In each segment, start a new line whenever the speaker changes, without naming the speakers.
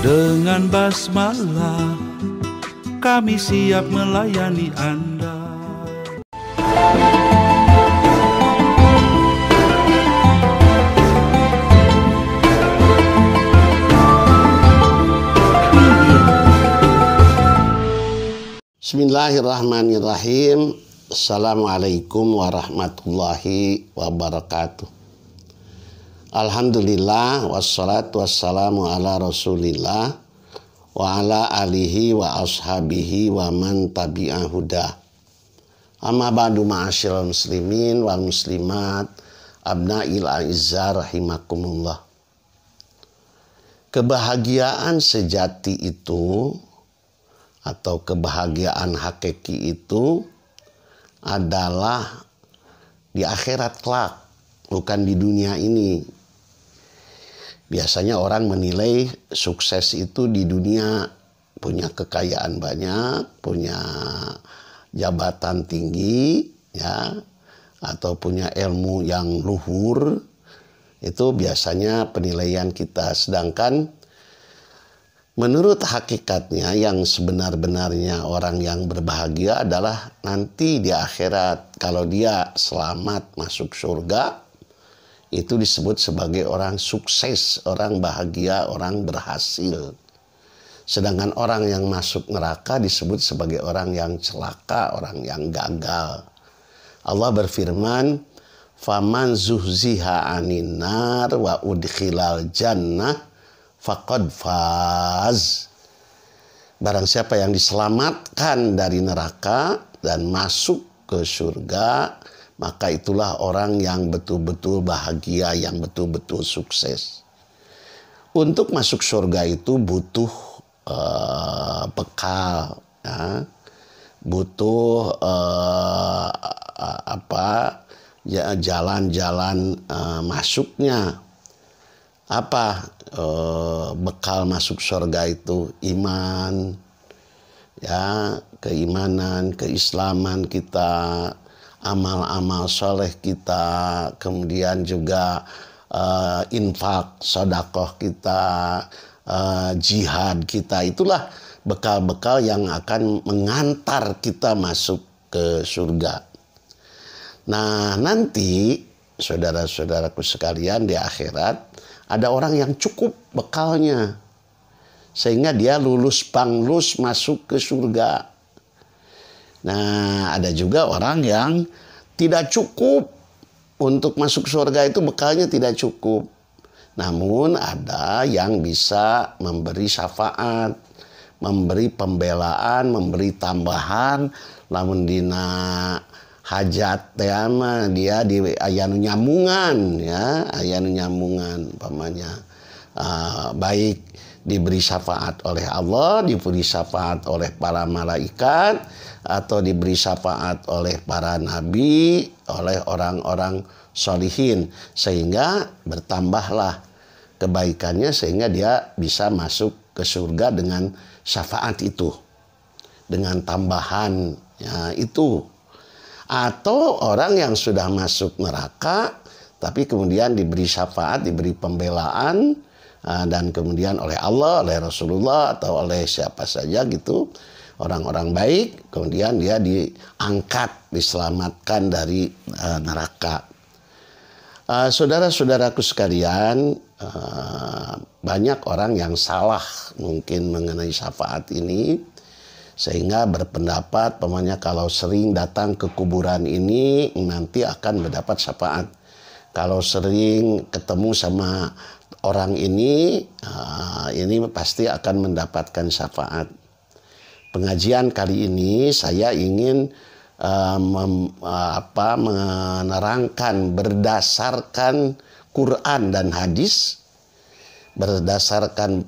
Dengan basmalah kami siap melayani Anda.
Bismillahirrahmanirrahim. Assalamualaikum warahmatullahi wabarakatuh. Alhamdulillah wassalatu wassalamu ala rasulillah wa ala alihi wa ashabihi wa man tabi'ahuda. Amma ba'du ma'asyiral muslimin wal muslimat abna'il a'izzah rahimakumullah. Kebahagiaan sejati itu atau kebahagiaan hakiki itu adalah di akhirat kelak, bukan di dunia ini. Biasanya orang menilai sukses itu di dunia, punya kekayaan banyak, punya jabatan tinggi, ya, atau punya ilmu yang luhur. Itu biasanya penilaian kita. Sedangkan menurut hakikatnya yang sebenar-benarnya orang yang berbahagia adalah nanti di akhirat. Kalau dia selamat masuk surga, itu disebut sebagai orang sukses, orang bahagia, orang berhasil. Sedangkan orang yang masuk neraka disebut sebagai orang yang celaka, orang yang gagal. Allah berfirman, "Faman zuhziha 'anin nar wa udkhilal jannah faqad faz." Barang siapa yang diselamatkan dari neraka dan masuk ke surga, maka itulah orang yang betul-betul bahagia, yang betul-betul sukses. Untuk masuk surga itu butuh bekal, ya. Butuh jalan-jalan masuknya. Apa bekal masuk surga itu? Iman, ya, keimanan, keislaman kita, amal-amal soleh kita, kemudian juga infak, sedekah kita, jihad kita. Itulah bekal-bekal yang akan mengantar kita masuk ke surga. Nah, nanti saudara-saudaraku sekalian, di akhirat ada orang yang cukup bekalnya sehingga dia lulus panglus masuk ke surga. Nah, ada juga orang yang tidak cukup untuk masuk surga, itu bekalnya tidak cukup. Namun ada yang bisa memberi syafaat, memberi pembelaan, memberi tambahan, lamun dina hajat tema dia di ayanu nyamungan, ya, ayanu nyamungan pamannya. Baik diberi syafaat oleh Allah, diberi syafaat oleh para malaikat, atau diberi syafaat oleh para nabi, oleh orang-orang solihin, sehingga bertambahlah kebaikannya sehingga dia bisa masuk ke surga dengan syafaat itu, dengan tambahan, ya, itu. Atau orang yang sudah masuk neraka tapi kemudian diberi syafaat, diberi pembelaan, dan kemudian oleh Allah, oleh Rasulullah, atau oleh siapa saja gitu, orang-orang baik, kemudian dia diangkat, diselamatkan dari neraka. Saudara-saudaraku sekalian, banyak orang yang salah mungkin mengenai syafaat ini, sehingga berpendapat pokoknya kalau sering datang ke kuburan ini nanti akan mendapat syafaat. Kalau sering ketemu sama orang ini pasti akan mendapatkan syafaat. Pengajian kali ini saya ingin menerangkan berdasarkan Quran dan hadis, berdasarkan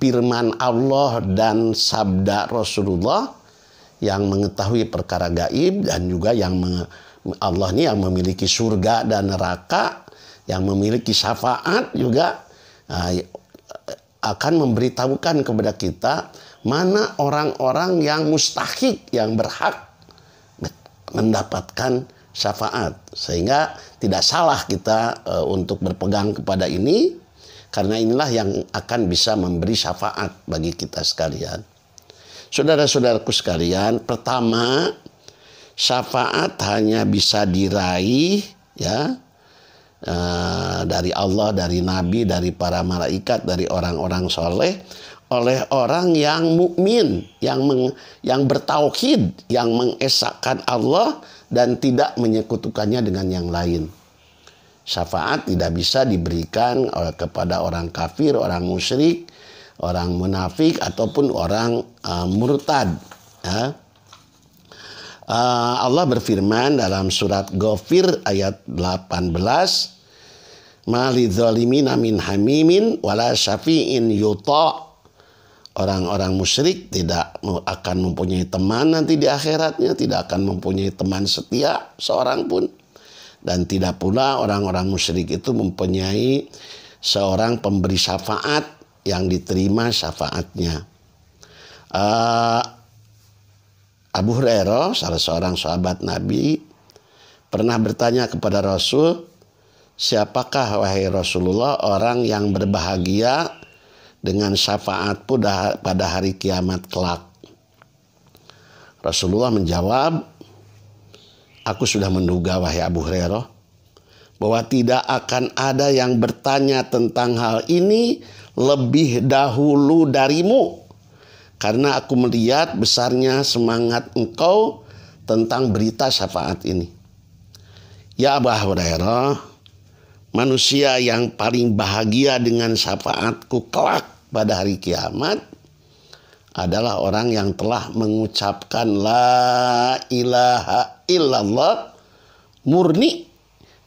firman Allah dan sabda Rasulullah yang mengetahui perkara gaib, dan juga yang Allah ini yang memiliki surga dan neraka, yang memiliki syafaat juga, akan memberitahukan kepada kita mana orang-orang yang mustahik, yang berhak mendapatkan syafaat. Sehingga tidak salah kita untuk berpegang kepada ini. Karena inilah yang akan bisa memberi syafaat bagi kita sekalian. Saudara-saudaraku sekalian, pertama, syafaat hanya bisa diraih ya dari Allah, dari Nabi, dari para malaikat, dari orang-orang soleh, oleh orang yang mukmin, yang bertauhid, yang mengesahkan Allah dan tidak menyekutukannya dengan yang lain. Syafaat tidak bisa diberikan kepada orang kafir, orang musyrik, orang munafik, ataupun orang murtad. Ya. Allah berfirman dalam surat Ghafir ayat 18, "Ma lidzalimina min hamimin wala syafi'in yuta." Orang-orang musyrik tidak akan mempunyai teman nanti di akhiratnya, tidak akan mempunyai teman setia seorang pun. Dan tidak pula orang-orang musyrik itu mempunyai seorang pemberi syafaat yang diterima syafaatnya. Abu Hurairah, salah seorang sahabat Nabi, pernah bertanya kepada Rasul, "Siapakah wahai Rasulullah orang yang berbahagia dengan syafaatku pada hari kiamat kelak?" Rasulullah menjawab, "Aku sudah menduga wahai Abu Hurairah bahwa tidak akan ada yang bertanya tentang hal ini lebih dahulu darimu. Karena aku melihat besarnya semangat engkau tentang berita syafaat ini." Ya Abu Hurairah, manusia yang paling bahagia dengan syafaatku kelak pada hari kiamat adalah orang yang telah mengucapkan la ilaha illallah murni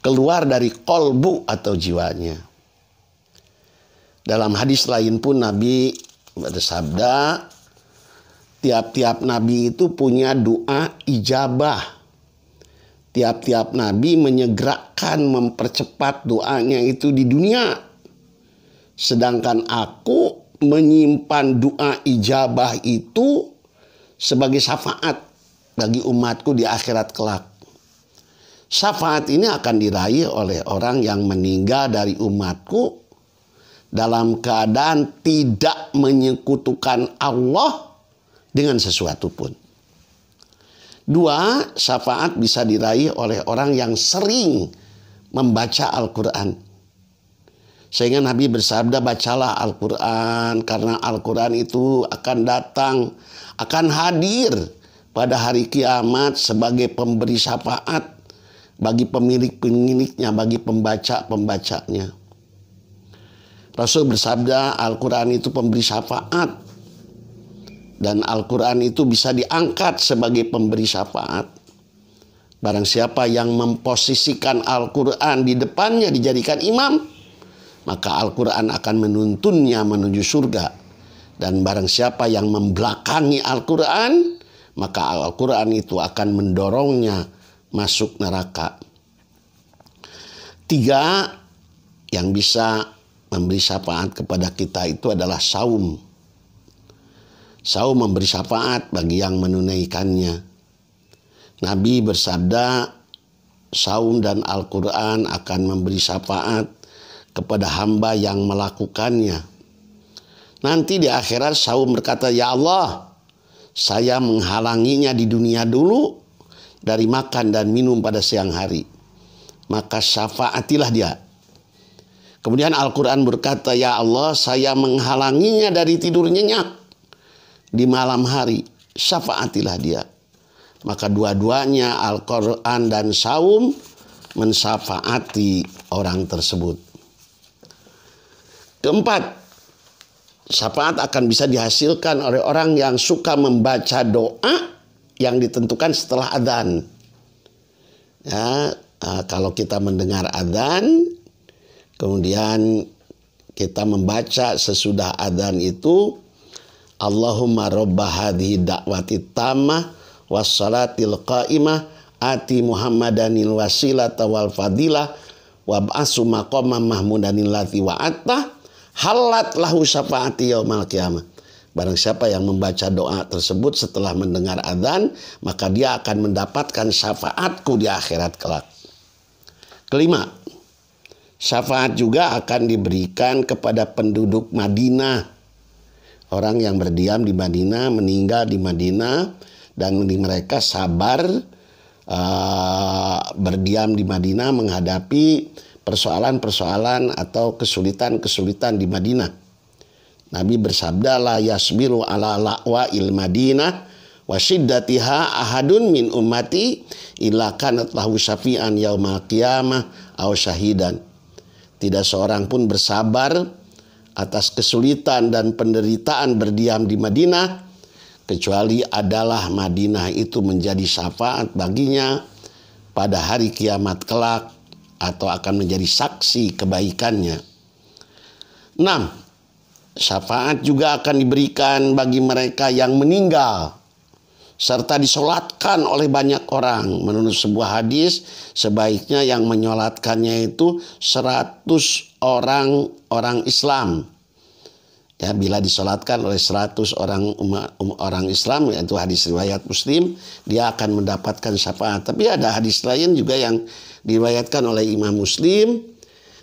keluar dari kolbu atau jiwanya. Dalam hadis lain pun Nabi bersabda, tiap-tiap Nabi itu punya doa ijabah. Tiap-tiap Nabi menyegerakan, mempercepat doanya itu di dunia. Sedangkan aku menyimpan doa ijabah itu sebagai syafaat bagi umatku di akhirat kelak. Syafaat ini akan diraih oleh orang yang meninggal dari umatku dalam keadaan tidak menyekutukan Allah dengan sesuatu pun. 2, syafaat bisa diraih oleh orang yang sering membaca Al-Quran. Sehingga Nabi bersabda, bacalah Al-Quran, karena Al-Quran itu akan datang, akan hadir pada hari kiamat sebagai pemberi syafaat bagi pemilik-pemiliknya, bagi pembaca-pembacanya. Rasul bersabda, Al-Quran itu pemberi syafaat. Dan Al-Quran itu bisa diangkat sebagai pemberi syafaat. Barang siapa yang memposisikan Al-Quran di depannya dijadikan imam, maka Al-Quran akan menuntunnya menuju surga. Dan barang siapa yang membelakangi Al-Quran, maka Al-Quran itu akan mendorongnya masuk neraka. 3, yang bisa memberi syafaat kepada kita itu adalah saum. Saum memberi syafaat bagi yang menunaikannya. Nabi bersabda, saum dan Al-Quran akan memberi syafaat kepada hamba yang melakukannya. Nanti di akhirat saum berkata, "Ya Allah, saya menghalanginya di dunia dulu dari makan dan minum pada siang hari. Maka syafaatilah dia." Kemudian Al-Quran berkata, "Ya Allah, saya menghalanginya dari tidur nyenyak di malam hari, syafaatilah dia." Maka dua-duanya Al-Quran dan saum mensyafaati orang tersebut. 4, syafaat akan bisa dihasilkan oleh orang yang suka membaca doa yang ditentukan setelah adzan. Ya, kalau kita mendengar adzan, kemudian kita membaca sesudah adzan itu, Allahumma robba hadhihi da'wati tammah wassalatil qa'imah ati Muhammadanil wasilata wal fadilah wab'asu maqamam mahmudanil lati wa'attah halat lahu syafaati yaumal qiyamah. Barang siapa yang membaca doa tersebut setelah mendengar adzan, maka dia akan mendapatkan syafaatku di akhirat kelak. 5, Syafaat juga akan diberikan kepada penduduk Madinah. Orang yang berdiam di Madinah, meninggal di Madinah, dan mereka sabar berdiam di Madinah menghadapi persoalan-persoalan atau kesulitan-kesulitan di Madinah. Nabi bersabda, la yasbiru ala la'wa il Madinah wa syiddatiha ahadun min ummati illa kanat lahu syafi'an yaumal qiyamah aw syahidan. Tidak seorang pun bersabar atas kesulitan dan penderitaan berdiam di Madinah kecuali adalah Madinah itu menjadi syafaat baginya pada hari kiamat kelak atau akan menjadi saksi kebaikannya. 6. Syafaat juga akan diberikan bagi mereka yang meninggal serta disolatkan oleh banyak orang. Menurut sebuah hadis, sebaiknya yang menyolatkannya itu 100 orang Islam. Ya, bila disolatkan oleh 100 orang Islam, yaitu hadis riwayat Muslim, dia akan mendapatkan syafaat. Tapi ada hadis lain juga yang diriwayatkan oleh Imam Muslim.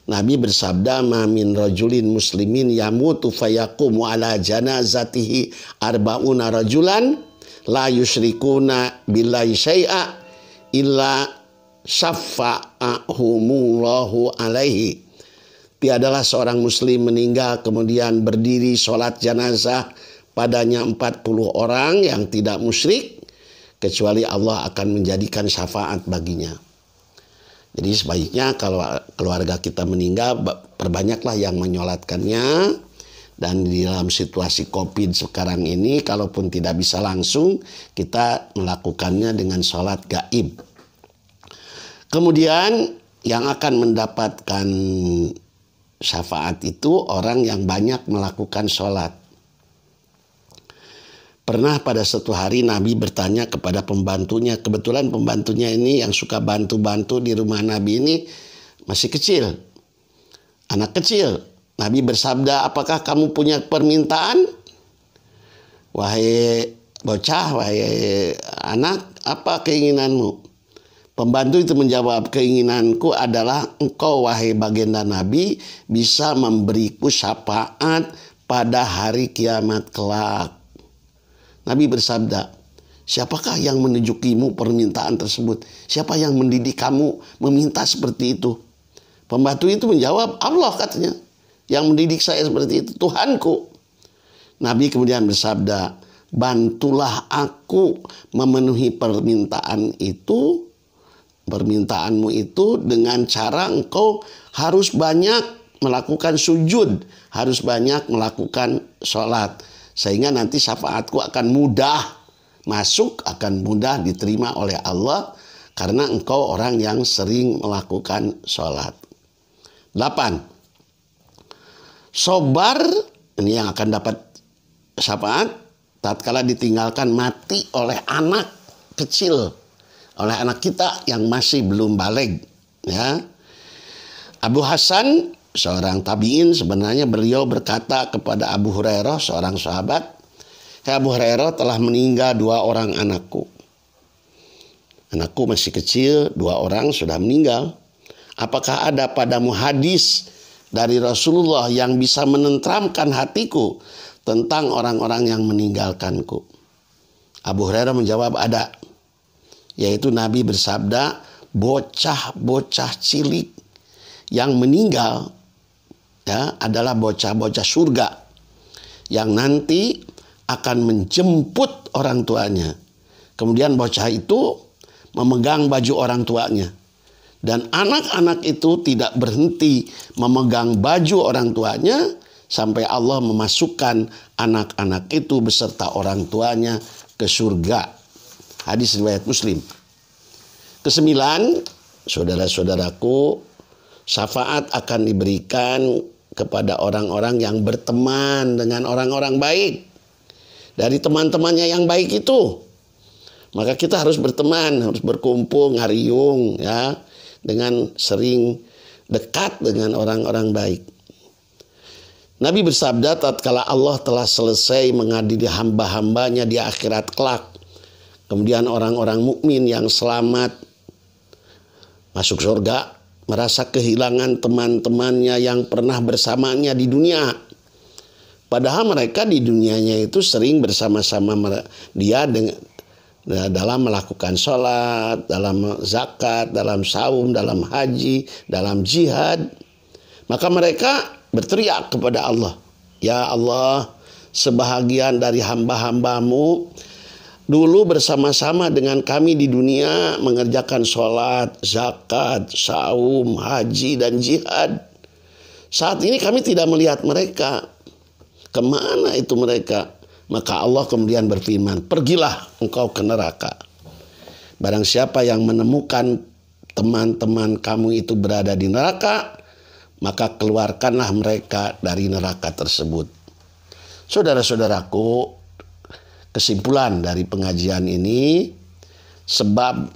Nabi bersabda, ma min rajulin muslimin yamutu fayaqumu ala janazatihi arba'una rajulan la yusyrikuna billahi syai'a illa syafa'ahumullahu alaihi. Tiadalah seorang muslim meninggal kemudian berdiri sholat jenazah padanya 40 orang yang tidak musyrik kecuali Allah akan menjadikan syafaat baginya. Jadi sebaiknya kalau keluarga kita meninggal, perbanyaklah yang menyolatkannya. Dan di dalam situasi COVID sekarang ini, kalaupun tidak bisa langsung, kita melakukannya dengan sholat gaib. Kemudian yang akan mendapatkan syafaat itu orang yang banyak melakukan sholat. Pernah pada suatu hari Nabi bertanya kepada pembantunya. Kebetulan pembantunya ini yang suka bantu-bantu di rumah Nabi ini masih kecil. Anak kecil. Nabi bersabda, apakah kamu punya permintaan? Wahai bocah, wahai anak, apa keinginanmu? Pembantu itu menjawab, keinginanku adalah engkau wahai baginda Nabi bisa memberiku syafaat pada hari kiamat kelak. Nabi bersabda, siapakah yang menunjukimu permintaan tersebut? Siapa yang mendidik kamu meminta seperti itu? Pembantu itu menjawab, Allah katanya. Yang mendidik saya seperti itu, Tuhanku. Nabi kemudian bersabda, bantulah aku memenuhi permintaanmu itu dengan cara engkau harus banyak melakukan sujud, harus banyak melakukan sholat. Sehingga nanti syafaatku akan mudah masuk, akan mudah diterima oleh Allah karena engkau orang yang sering melakukan sholat. 8. Sobar, ini yang akan dapat syafaat tatkala ditinggalkan mati oleh anak kecil, oleh anak kita yang masih belum baligh. Ya. Abu Hasan, seorang tabi'in, sebenarnya beliau berkata kepada Abu Hurairah, seorang sahabat, Abu Hurairah, telah meninggal 2 orang anakku. Anakku masih kecil, 2 orang sudah meninggal. Apakah ada padamu hadis dari Rasulullah yang bisa menenteramkan hatiku tentang orang-orang yang meninggalkanku? Abu Hurairah menjawab, ada. Yaitu Nabi bersabda, bocah-bocah cilik yang meninggal ya, adalah bocah-bocah surga yang nanti akan menjemput orang tuanya. Kemudian bocah itu memegang baju orang tuanya. Dan anak-anak itu tidak berhenti memegang baju orang tuanya sampai Allah memasukkan anak-anak itu beserta orang tuanya ke surga. Hadis riwayat Muslim. 9, saudara-saudaraku, syafaat akan diberikan kepada orang-orang yang berteman dengan orang-orang baik. Dari teman-temannya yang baik itu. Maka kita harus berteman, harus berkumpul, ngariung ya, dengan sering dekat dengan orang-orang baik. Nabi bersabda, tatkala Allah telah selesai mengadili hamba-hambanya di akhirat kelak, kemudian orang-orang mukmin yang selamat masuk surga, merasa kehilangan teman-temannya yang pernah bersamanya di dunia. Padahal mereka di dunianya itu sering bersama-sama dia dalam melakukan sholat, dalam zakat, dalam saum, dalam haji, dalam jihad. Maka mereka berteriak kepada Allah, "Ya Allah, sebahagian dari hamba-hambamu dulu bersama-sama dengan kami di dunia mengerjakan sholat, zakat, saum, haji, dan jihad. Saat ini kami tidak melihat mereka. Kemana itu mereka?" Maka Allah kemudian berfirman, "Pergilah engkau ke neraka. Barang siapa yang menemukan teman-teman kamu itu berada di neraka, maka keluarkanlah mereka dari neraka tersebut." Saudara-saudaraku, kesimpulan dari pengajian ini, sebab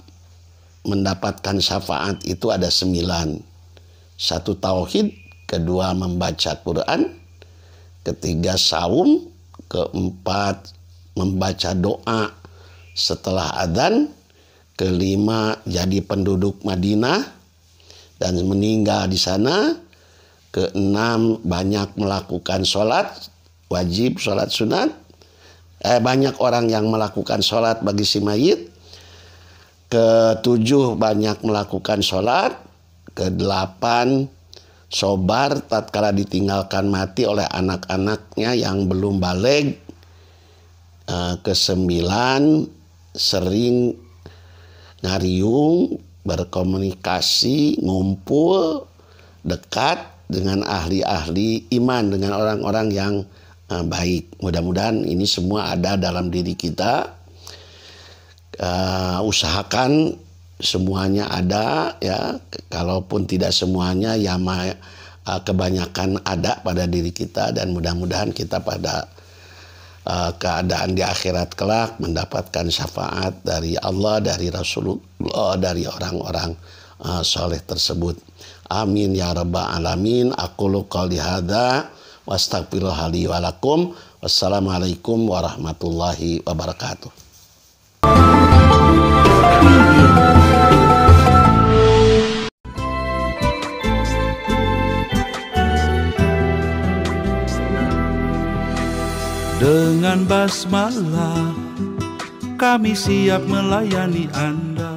mendapatkan syafaat itu ada 9. 1, tauhid. 2, membaca Quran. 3, saum. 4, membaca doa setelah adzan. 5, jadi penduduk Madinah dan meninggal di sana. 6, banyak melakukan sholat wajib, sholat sunat. Banyak orang yang melakukan sholat bagi si mayit. 7, banyak melakukan sholat. 8, sobar tatkala ditinggalkan mati oleh anak-anaknya yang belum baligh. 9, sering ngariung, berkomunikasi, ngumpul dekat dengan ahli-ahli iman, dengan orang-orang yang baik. Mudah-mudahan ini semua ada dalam diri kita. Usahakan semuanya ada, ya. Kalaupun tidak semuanya, ya kebanyakan ada pada diri kita, dan mudah-mudahan kita pada keadaan di akhirat kelak mendapatkan syafaat dari Allah, dari Rasulullah, dari orang-orang soleh tersebut. Amin ya rabbal alamin. Aqulu qouli hadza wa astaghfirullah li wa lakum. Wassalamualaikum warahmatullahi wabarakatuh.
Dengan basmalah kami siap melayani Anda.